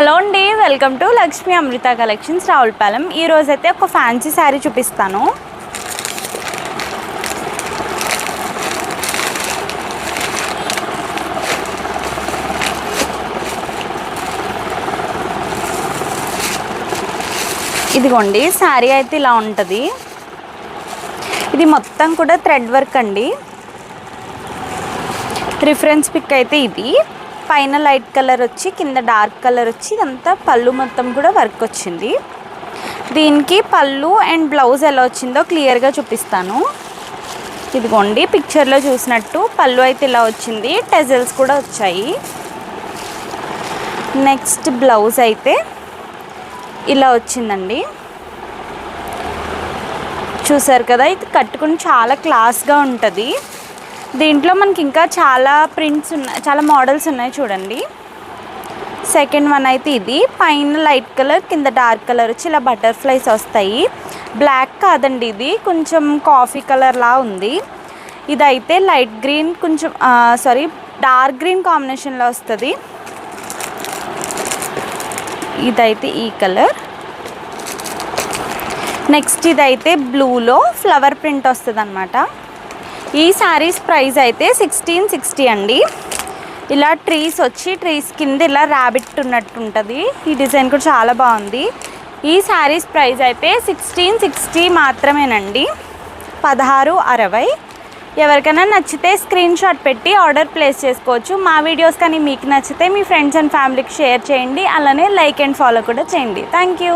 Hello అండి, welcome to Lakshmi Amrutha collections Ravulapalem. ఈరోజైతే ఒక ఫ్యాన్సీ శారీ చూపిస్తాను. ఇదిగోండి, శారీ అయితే ఇలా ఉంటుంది. ఇది మొత్తం కూడా థ్రెడ్ వర్క్ అండి. రిఫరెన్స్ పిక్ అయితే ఇది. పైన లైట్ కలర్ వచ్చి కింద డార్క్ కలర్ వచ్చి ఇదంతా పళ్ళు మొత్తం కూడా వర్క్ వచ్చింది. దీనికి పళ్ళు అండ్ బ్లౌజ్ ఎలా వచ్చిందో క్లియర్గా చూపిస్తాను. ఇదిగోండి, పిక్చర్లో చూసినట్టు పళ్ళు అయితే ఇలా వచ్చింది, టెజల్స్ కూడా వచ్చాయి. నెక్స్ట్ బ్లౌజ్ అయితే ఇలా వచ్చిందండి. చూసారు కదా, ఇది కట్టుకుని చాలా క్లాస్గా ఉంటుంది. దీంట్లో మనకి ఇంకా చాలా ప్రింట్స్ ఉన్నాయి, చాలా మోడల్స్ ఉన్నాయి చూడండి. సెకండ్ వన్ అయితే ఇది. పైన లైట్ కలర్ కింద డార్క్ కలర్ వచ్చి ఇలా బటర్ఫ్లైస్ వస్తాయి. బ్లాక్ కాదండి, ఇది కొంచెం కాఫీ కలర్లా ఉంది. ఇదైతే లైట్ గ్రీన్ కొంచెం డార్క్ గ్రీన్ కాంబినేషన్లో వస్తుంది. ఇదైతే ఈ కలర్. నెక్స్ట్ ఇదైతే బ్లూలో ఫ్లవర్ ప్రింట్ వస్తుంది అన్నమాట. ఈ శారీస్ ప్రైస్ అయితే 1660 అండి. ఇలా ట్రీస్ వచ్చి ట్రీస్ కింద ఇలా ర్యాబిట్ ఉన్నట్టు ఉంటుంది. ఈ డిజైన్ కూడా చాలా బాగుంది. ఈ శారీస్ ప్రైస్ అయితే 1660 మాత్రమేనండి, 1660. ఎవరికైనా నచ్చితే స్క్రీన్ షాట్ పెట్టి ఆర్డర్ ప్లేస్ చేసుకోవచ్చు. మా వీడియోస్ కానీ మీకు నచ్చితే మీ ఫ్రెండ్స్ అండ్ ఫ్యామిలీకి షేర్ చేయండి. అలానే లైక్ అండ్ ఫాలో కూడా చేయండి. Thank you.